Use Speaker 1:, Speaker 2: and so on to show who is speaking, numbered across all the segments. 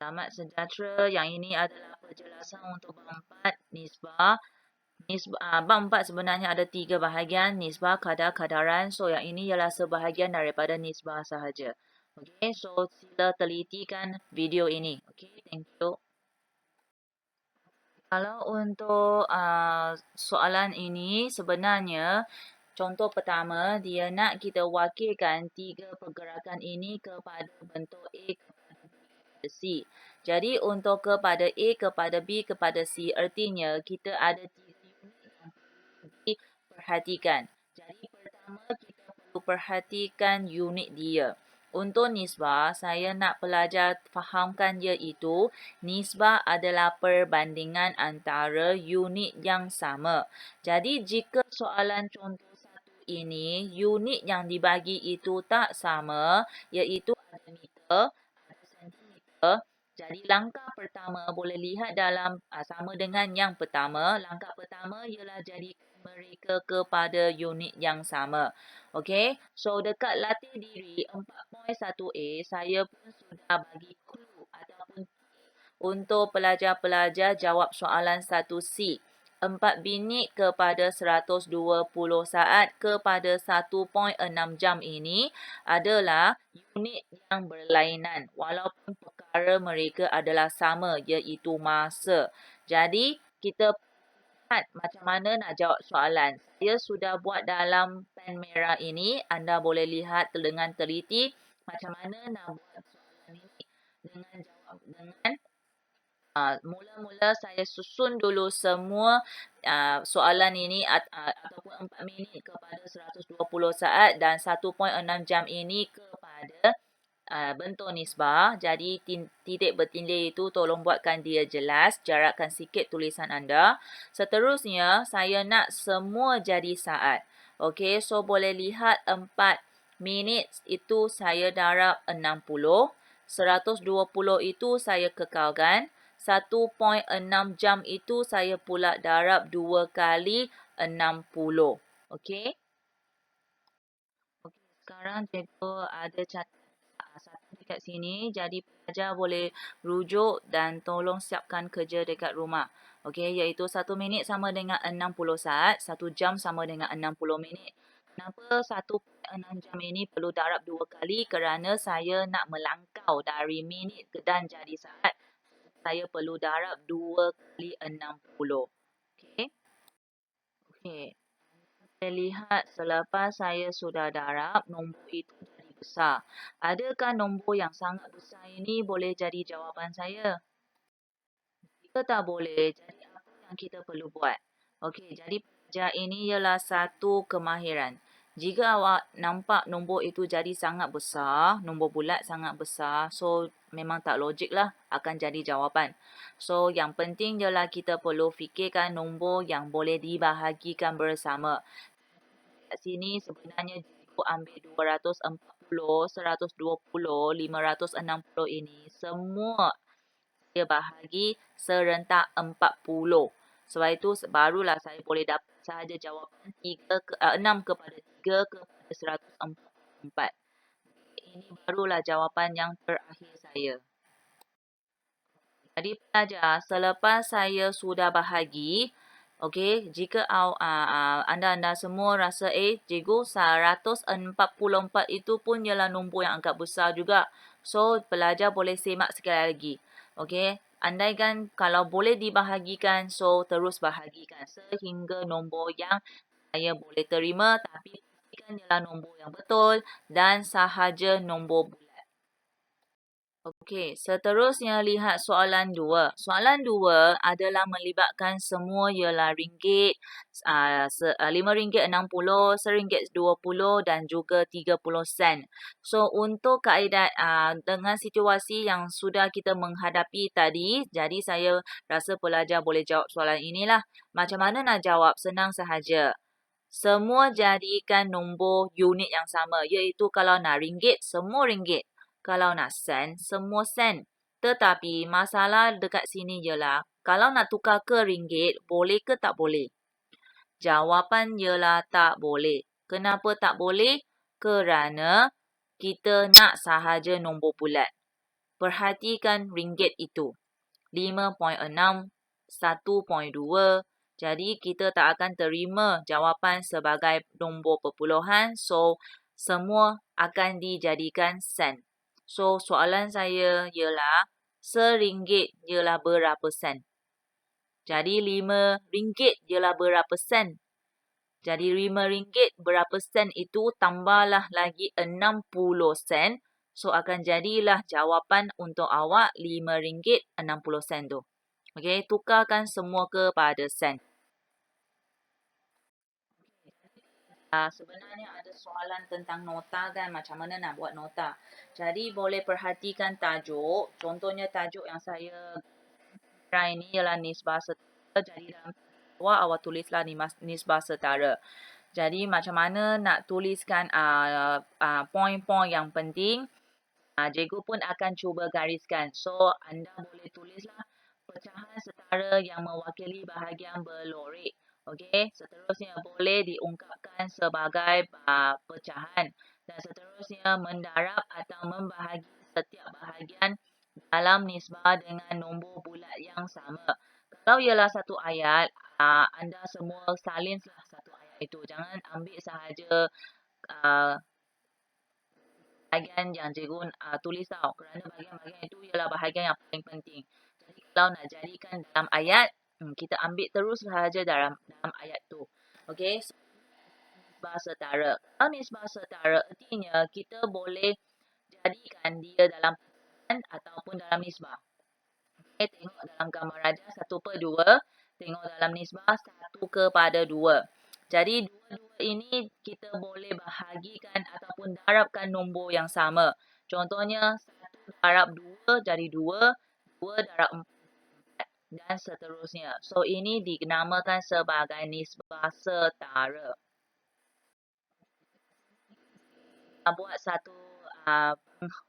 Speaker 1: Selamat sejahtera. Yang ini adalah penjelasan untuk bab 4 nisbah. Bab 4 sebenarnya ada 3 bahagian, nisbah, kadar, kadaran. So yang ini ialah sebahagian daripada nisbah sahaja. Okey, so sila telitikan video ini. Okey, thank you. Kalau untuk soalan ini sebenarnya contoh pertama dia nak kita wakilkan 3 pergerakan ini kepada bentuk A kepada B kepada C. Jadi untuk kepada A kepada B kepada C artinya kita ada 3 unit yang perlu diperhatikan. Jadi pertama kita perlu perhatikan unit dia. Untuk nisbah, saya nak pelajar fahamkan iaitu nisbah adalah perbandingan antara unit yang sama. Jadi jika soalan contoh satu ini, unit yang dibagi itu tak sama, iaitu ada meter, ada sentimeter. Jadi langkah pertama boleh lihat dalam sama dengan yang pertama. Langkah pertama ialah jadikan mereka kepada unit yang sama. Okey, so dekat latih diri 4.1a saya pun sudah bagi clue ataupun untuk pelajar-pelajar jawab soalan 1C. 4 minit kepada 120 saat kepada 1.6 jam ini adalah unit yang berlainan walaupun perkara mereka adalah sama iaitu masa. Jadi kita lihat macam mana nak jawab soalan. Saya sudah buat dalam pen merah ini. Anda boleh lihat dengan teliti macam mana nak buat soalan ini dengan jawab dengan mula-mula saya susun dulu semua soalan ini ataupun 4 minit kepada 120 saat dan 1.6 jam ini kepada bentuk nisbah. Jadi titik bertindih itu tolong buatkan dia jelas, jarakkan sikit tulisan anda. Seterusnya saya nak semua jadi saat. Okey, so boleh lihat 4 minit itu saya darab 60. 120 itu saya kekalkan. 1.6 jam itu saya pula darab 2 kali 60. Okey. Okey, sekarang cikgu ada satu dekat sini. Jadi pelajar boleh rujuk dan tolong siapkan kerja dekat rumah. Okey, iaitu 1 minit sama dengan 60 saat. 1 jam sama dengan 60 minit. Kenapa 1.6 jam ini perlu darab 2 kali? Kerana saya nak melangkau dari minit dan jadi saat. Saya perlu darab 2 kali 60. Okey. Okey. Saya lihat selepas saya sudah darab, nombor itu jadi besar. Adakah nombor yang sangat besar ini boleh jadi jawapan saya? Jika tak boleh, jadi apa yang kita perlu buat? Okey, jadi pelajar ini ialah satu kemahiran. Jika awak nampak nombor itu jadi sangat besar, nombor bulat sangat besar, so memang tak logik lah akan jadi jawapan. So yang penting ialah kita perlu fikirkan nombor yang boleh dibahagikan bersama. Kat sini sebenarnya cikgu ambil 240, 120, 560 ini semua saya bahagi serentak 40. Sebab itu barulah saya boleh dapat sahaja jawapan 6 kepada 3 kepada 144. Ini barulah jawapan yang terakhir saya. Jadi pelajar, selepas saya sudah bahagi, okey, jika anda semua rasa cikgu 144 itu pun ialah nombor yang agak besar juga. So pelajar boleh semak sekali lagi. Okey, andaikan kalau boleh dibahagikan, so terus bahagikan sehingga nombor yang saya boleh terima, tapi pastikan ialah nombor yang betul dan sahaja nombor bulat. Okey, seterusnya lihat soalan 2. Soalan 2 adalah melibatkan semua ialah ringgit, RM5.60, RM1.20 dan juga 30 sen. So untuk kaedah dengan situasi yang sudah kita menghadapi tadi, jadi saya rasa pelajar boleh jawab soalan inilah. Macam mana nak jawab? Senang sahaja. Semua jadikan nombor unit yang sama, iaitu kalau nak ringgit, semua ringgit. Kalau nak sen, semua sen. Tetapi masalah dekat sini ialah, kalau nak tukar ke ringgit, boleh ke tak boleh? Jawapan ialah tak boleh. Kenapa tak boleh? Kerana kita nak sahaja nombor bulat. perhatikan ringgit itu. 5.6, 1.2. Jadi kita tak akan terima jawapan sebagai nombor perpuluhan. So, semua akan dijadikan sen. So, soalan saya ialah RM1 ialah berapa sen? Jadi RM5 ialah berapa sen? Jadi RM5 berapa sen itu tambahlah lagi 60 sen. So akan jadilah jawapan untuk awak RM5.60 tu. Okey, tukarkan semua kepada sen. Sebenarnya ada soalan tentang nota kan, macam mana nak buat nota. Jadi boleh perhatikan tajuk. Contohnya tajuk yang saya try ni ialah nisbah setara. Jadi dalam awak tulislah nisbah setara. Jadi macam mana nak tuliskan poin-poin yang penting. Cikgu pun akan cuba gariskan. So, anda boleh tulislah pecahan setara yang mewakili bahagian berlorek. Okey, seterusnya boleh diungkapkan sebagai pecahan. Dan seterusnya mendarab atau membahagi setiap bahagian dalam nisbah dengan nombor bulat yang sama. Kalau ialah satu ayat, anda semua salinslah satu ayat itu. Jangan ambil sahaja bahagian yang cikgu tulis tau. Kerana bahagian-bahagian itu ialah bahagian yang paling penting. Jadi kalau nak jadikan dalam ayat, kita ambil terus sahaja dalam ayat tu. Okey, nisbah setara. Kalau nisbah setara, artinya kita boleh jadikan dia dalam persamaan ataupun dalam nisbah. Okay, tengok dalam gambar rajah 1/2. Tengok dalam nisbah 1/2. Jadi dua-dua ini kita boleh bahagikan ataupun darabkan nombor yang sama. Contohnya 1 darab 2 jadi 2, 2 darab 4 dan seterusnya. So ini dinamakan sebagai nisbah setara. Buat satu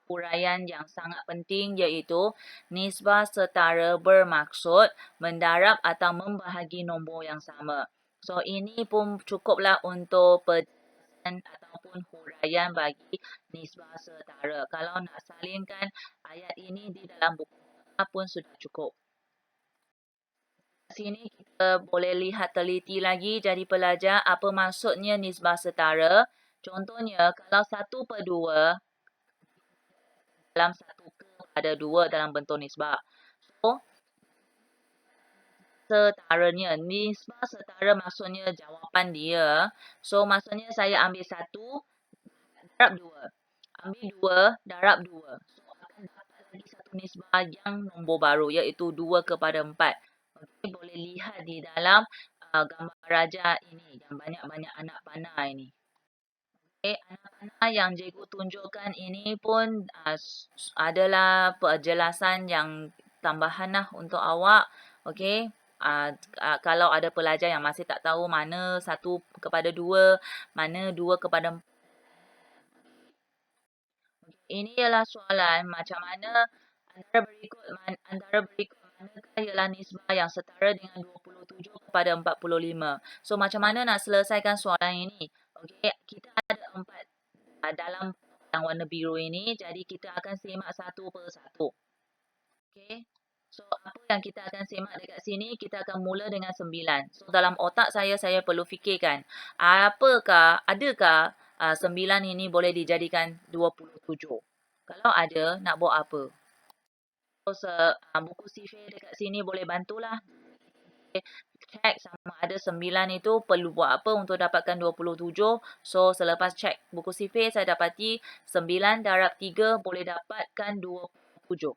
Speaker 1: huraian yang sangat penting iaitu nisbah setara bermaksud mendarab atau membahagi nombor yang sama. So ini pun cukuplah untuk penjelasan ataupun huraian bagi nisbah setara. Kalau nak salinkan ayat ini di dalam buku pun sudah cukup. Sini kita boleh lihat teliti lagi jadi pelajar apa maksudnya nisbah setara. Contohnya kalau 1/2 dalam 1/2 dalam bentuk nisbah. So, setaranya. Nisbah setara maksudnya jawapan dia. So, maksudnya saya ambil 1 darab 2. Ambil 2 darab 2. So, akan dapat lagi satu nisbah yang nombor baru iaitu 2/4. Okay, boleh lihat di dalam gambar raja ini yang banyak-banyak anak panah ini. Okay, anak panah yang cikgu tunjukkan ini pun adalah penjelasan yang tambahan lah untuk awak. Okay, kalau ada pelajar yang masih tak tahu mana 1/2, mana 2/4. Ini ialah soalan macam mana antara berikut manakah ialah nisbah yang setara dengan 27/45. So macam mana nak selesaikan soalan ini? Okey, kita ada 4 dalam yang warna biru ini. Jadi kita akan semak satu persatu. Okey. So apa yang kita akan semak dekat sini? Kita akan mula dengan 9. So dalam otak saya perlu fikirkan. Adakah 9 ini boleh dijadikan 27? Kalau ada, nak buat apa? So buku sifir dekat sini boleh bantulah. Check sama ada 9 itu perlu buat apa untuk dapatkan 27. So, selepas check buku sifir, saya dapati 9 darab 3 boleh dapatkan 27.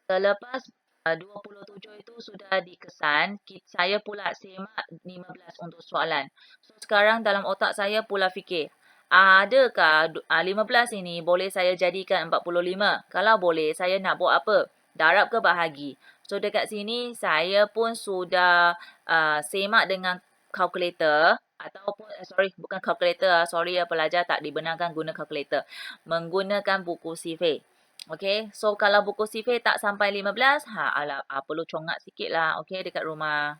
Speaker 1: Selepas 27 itu sudah dikesan, saya pula semak 15 untuk soalan. So, sekarang dalam otak saya pula fikir, adakah 15 ini boleh saya jadikan 45? Kalau boleh, saya nak buat apa? Darab ke bahagi? So, dekat sini saya pun sudah semak dengan kalkulator ataupun, bukan kalkulator. Sorry ya pelajar, tak dibenarkan guna kalkulator. Menggunakan buku sifir. Okay, so kalau buku sifir tak sampai 15, perlu congak sikit lah, okay, dekat rumah.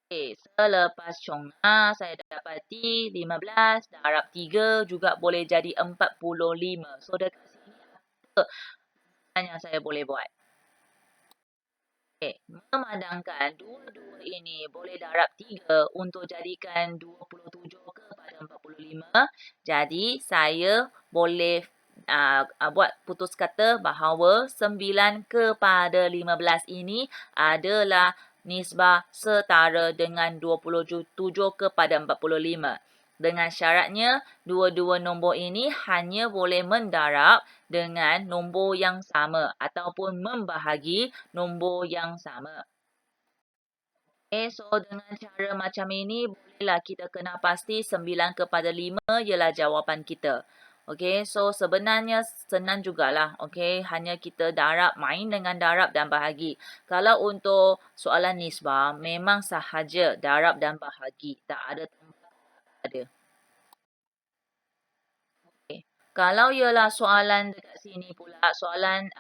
Speaker 1: Okay, selepas congak, saya dapati 15 darab 3 juga boleh jadi 45. So, dekat sini yang saya boleh buat. Okey, memandangkan dua-dua ini boleh darab 3 untuk jadikan 27 kepada 45. Jadi, saya boleh buat putus kata bahawa 9 kepada 15 ini adalah nisbah setara dengan 27 kepada 45. Dengan syaratnya, dua-dua nombor ini hanya boleh mendarab dengan nombor yang sama ataupun membahagi nombor yang sama. Okay, so dengan cara macam ini, bolehlah kita kena pasti 9 kepada 5 ialah jawapan kita. Okay, so sebenarnya senang jugalah. Okay, hanya kita darab, main dengan darab dan bahagi. Kalau untuk soalan nisbah, memang sahaja darab dan bahagi. Tak ada tempat ada. Okay. Kalau ialah soalan dekat sini pula, soalan,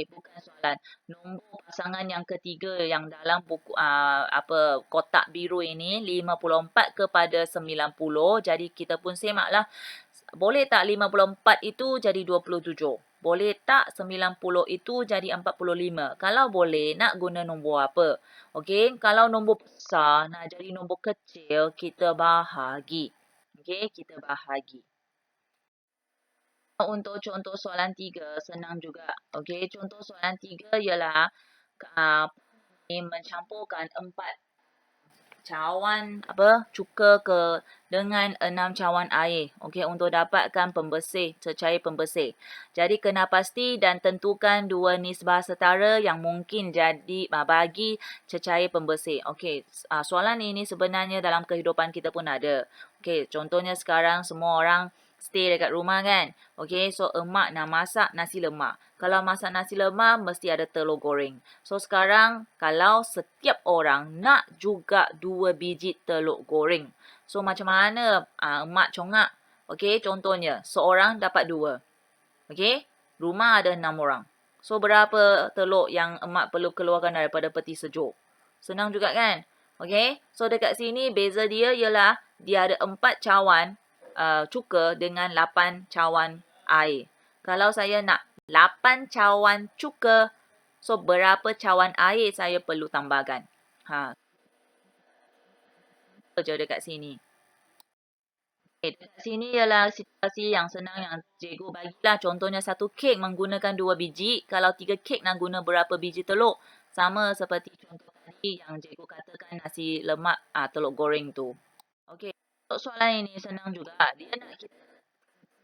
Speaker 1: bukan soalan, nombor pasangan yang ketiga yang dalam buku, kotak biru ini, 54 kepada 90. Jadi kita pun semaklah, boleh tak 54 itu jadi 27? Boleh tak 90 itu jadi 45? Kalau boleh, nak guna nombor apa? Okey, kalau nombor besar, nak jadi nombor kecil, kita bahagi. Okey, kita bahagi. Untuk contoh soalan 3, senang juga. Okey, contoh soalan 3 ialah mencampurkan 4 cawan cuka dengan 6 cawan air. Okey, untuk dapatkan pembersih, cecair pembersih. Jadi kena pasti dan tentukan dua nisbah setara yang mungkin jadi bagi cecair pembersih. Okey, soalan ini sebenarnya dalam kehidupan kita pun ada. Okey, contohnya sekarang semua orang stay dekat rumah kan. Okey, so emak nak masak nasi lemak. Kalau masak nasi lemak, mesti ada telur goreng. So, sekarang kalau setiap orang nak juga 2 biji telur goreng. So, macam mana emak congak? Okey, contohnya, seorang dapat 2. Okey, rumah ada 6 orang. So, berapa telur yang emak perlu keluarkan daripada peti sejuk? Senang juga kan? Okey, so dekat sini beza dia ialah dia ada 4 cawan cuka dengan 8 cawan air. Kalau saya nak 8 cawan cuka, so berapa cawan air saya perlu tambahkan? Je dekat sini. Okay, dekat sini ialah situasi yang senang yang cikgu bagilah. Contohnya satu kek menggunakan 2 biji. Kalau 3 kek nak guna berapa biji telur? Sama seperti contoh tadi yang cikgu katakan nasi lemak telur goreng tu. Okey, untuk soalan ini senang juga. Dia nak kita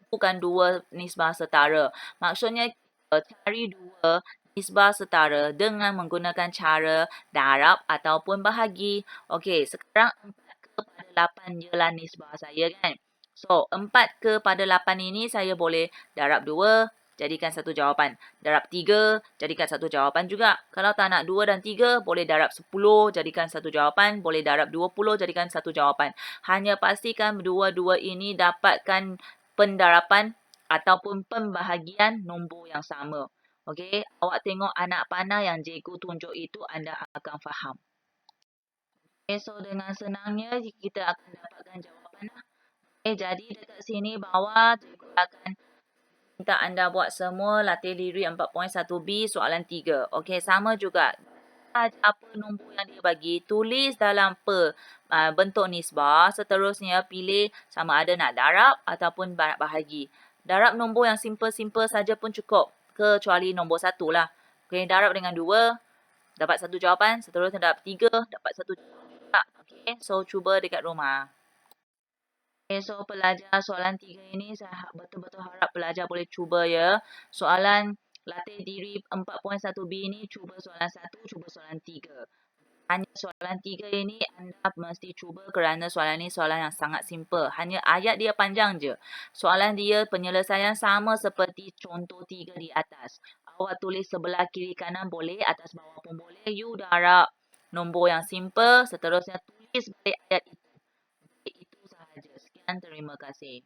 Speaker 1: bukan dua nisbah setara. Maksudnya cari dua nisbah setara dengan menggunakan cara darab ataupun bahagi. Okey, sekarang 4 kepada 8 ialah nisbah saya kan. So, 4 kepada 8 ini saya boleh darab 2, jadikan satu jawapan. Darab 3, jadikan satu jawapan juga. Kalau tak nak 2 dan 3, boleh darab 10, jadikan satu jawapan. Boleh darab 20, jadikan satu jawapan. Hanya pastikan dua-dua ini dapatkan pendarapan ataupun pembahagian nombor yang sama. Okey, awak tengok anak panah yang cikgu tunjuk itu anda akan faham. Okay, so dengan senangnya kita akan dapatkan jawapan. Okay, jadi dekat sini bawah cikgu akan minta anda buat semua latih lirik 4.1b soalan 3. Okey, sama juga. Apa nombor yang dia bagi, tulis dalam bentuk nisbah. Seterusnya pilih sama ada nak darab ataupun bahagi. Darab nombor yang simple-simple saja pun cukup. Kecuali nombor 1 lah. Okey, darab dengan 2, dapat satu jawapan. Seterusnya darab 3, dapat satu jawapan. Okey, so cuba dekat rumah. Okay, so pelajar soalan 3 ini saya betul-betul harap pelajar boleh cuba ya. Soalan latih diri 4.1b ini cuba soalan 1, cuba soalan 3. Hanya soalan 3 ini anda mesti cuba kerana soalan ini soalan yang sangat simple. Hanya ayat dia panjang je. Soalan dia penyelesaian sama seperti contoh 3 di atas. Awak tulis sebelah kiri kanan boleh, atas bawah pun boleh. You darab nombor yang simple, seterusnya tulis balik ayat itu. Itu sahaja. Sekian, terima kasih.